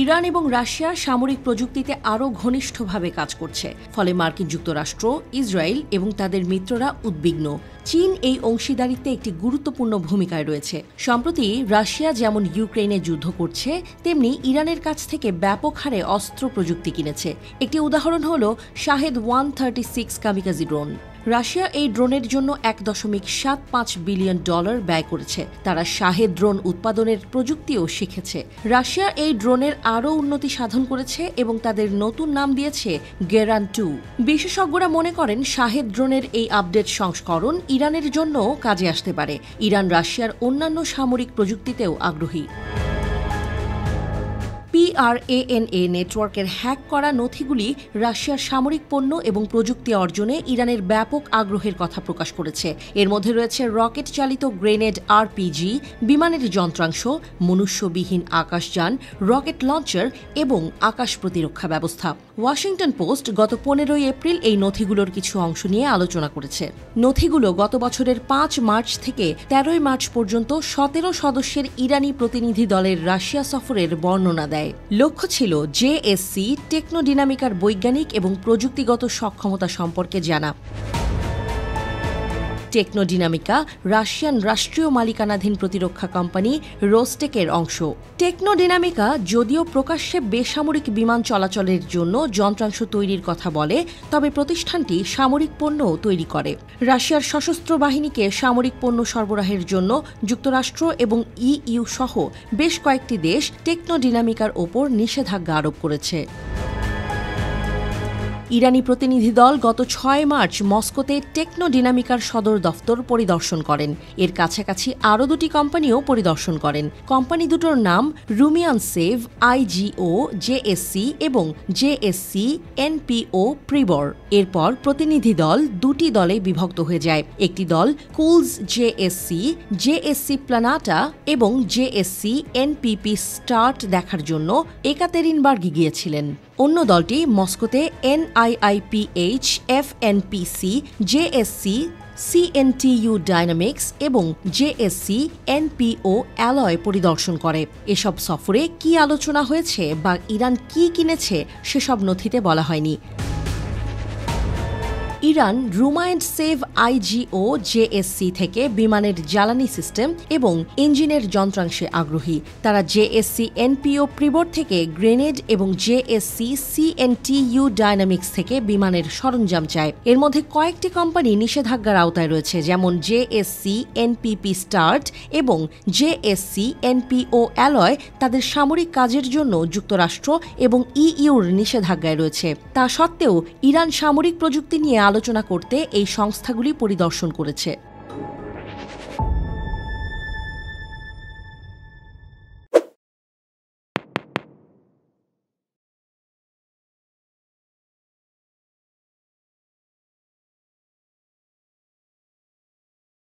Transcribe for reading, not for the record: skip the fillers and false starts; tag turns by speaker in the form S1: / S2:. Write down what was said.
S1: Iran এবং Russia সামরিক প্রযুক্তিতে আরও ঘনিষ্ঠভাবে কাজ করছে, ফলে মার্কিন যুক্তরাষ্ট্র, ইসরায়েল এবং তাদের মিত্ররা উদ্বিগ্ন। চীন এই অংশীদারিত্বে একটি গুরুত্বপূর্ণ ভূমিকায় রয়েছে। সম্প্রতি রাশিয়া যেমন ইউক্রেনে যুদ্ধ করছে, তেমনি ইরানের কাছ থেকে ব্যাপক হারে অস্ত্র প্রযুক্তি কিনেছে। একটি উদাহরণ হল শাহেদ 136 কামিকাজি ড্রোন। রাশিয়া এই ড্রোনের জন্য $1.75 বিলিয়ন ব্যয় করেছে। তারা শাহেদ ড্রোন উৎপাদনের প্রযুক্তিও শিখেছে। রাশিয়া এই ড্রোনের আরও উন্নতি সাধন করেছে এবং তাদের নতুন নাম দিয়েছে গেরান 2। বিশেষজ্ঞরা মনে করেন শাহেদ ড্রোনের এই আপডেট সংস্করণ ইরানের জন্যও কাজে আসতে পারে। ইরান রাশিয়ার অন্যান্য সামরিক প্রযুক্তিতেও আগ্রহী। PRANA নেটওয়ার্কের হ্যাক করা নথিগুলি রাশিয়ার সামরিক পণ্য এবং প্রযুক্তি অর্জনে ইরানের ব্যাপক আগ্রহের কথা প্রকাশ করেছে। এর মধ্যে রয়েছে রকেট চালিত গ্রেনেড RPG, বিমানের যন্ত্রাংশ, মনুষ্যবিহীন আকাশযান, রকেট লঞ্চার এবং আকাশ প্রতিরক্ষা ব্যবস্থা। ওয়াশিংটন পোস্ট গত 15 এপ্রিল এই নথিগুলোর কিছু অংশ নিয়ে আলোচনা করেছে। নথিগুলো গত বছরের 5 মার্চ থেকে 13 মার্চ পর্যন্ত 17 সদস্যের ইরানি প্রতিনিধি দলের রাশিয়া সফরের বর্ণনা দেয়। লক্ষ্য ছিল JSC টেকনোডিনামিকার বৈজ্ঞানিক এবং প্রযুক্তিগত সক্ষমতা সম্পর্কে জানা। টেকনোডিনামিকা রাশিয়ান রাষ্ট্রীয় মালিকানাধীন প্রতিরক্ষা কোম্পানি রোস্টেকের অংশ। টেকনোডিনামিকা যদিও প্রকাশ্যে বেসামরিক বিমান চলাচলের জন্য যন্ত্রাংশ তৈরির কথা বলে, তবে প্রতিষ্ঠানটি সামরিক পণ্যও তৈরি করে। রাশিয়ার সশস্ত্র বাহিনীকে সামরিক পণ্য সরবরাহের জন্য যুক্তরাষ্ট্র এবং EU সহ বেশ কয়েকটি দেশ টেকনোডিনামিকার ওপর নিষেধাজ্ঞা আরোপ করেছে। ইরানি প্রতিনিধি দল গত 6 মার্চ মস্কোতে টেকনোডিনামিকার সদর দফতর পরিদর্শন করেন। এর কাছাকাছি আরও 2টি কোম্পানিও পরিদর্শন করেন। কোম্পানি দুটোর নাম রুমিয়ানসেভ IGO JSC এবং JSC NPO প্রিবর। এরপর প্রতিনিধি দল 2টি দলে বিভক্ত হয়ে যায়। একটি দল কুলস JSC প্লানাটা এবং JSC NPP স্টার্ট দেখার জন্য একাতেরিনবার্গে গিয়েছিলেন। অন্য দলটি মস্কোতে NIIPH FNPC JSC CNTU dynamics এবং JSC NPO অ্যালয় পরিদর্শন করে। এসব সফরে কি আলোচনা হয়েছে বা ইরান কি কিনেছে সেসব নথিতে বলা হয়নি। ইরান রুমায়েন্টসেভ IGO JSC থেকে বিমানের জ্বালানি সিস্টেম এবং ইঞ্জিনের যন্ত্রাংশে আগ্রহী। তারা JSC NPO প্রিবর থেকে গ্রেনেড এবং JSC CNTU ডাইনামিক্স থেকে বিমানের সরঞ্জাম চায়। এর মধ্যে কয়েকটি কোম্পানি নিষেধাজ্ঞার আওতায় রয়েছে, যেমন JSC NPP স্টার্ট এবং JSC NPO অ্যালয় তাদের সামরিক কাজের জন্য যুক্তরাষ্ট্র এবং EUর নিষেধাজ্ঞায় রয়েছে। তা সত্ত্বেও ইরান সামরিক প্রযুক্তি নিয়ে আলোচনা করতে এই সংস্থাগুলি পরিদর্শন করেছে।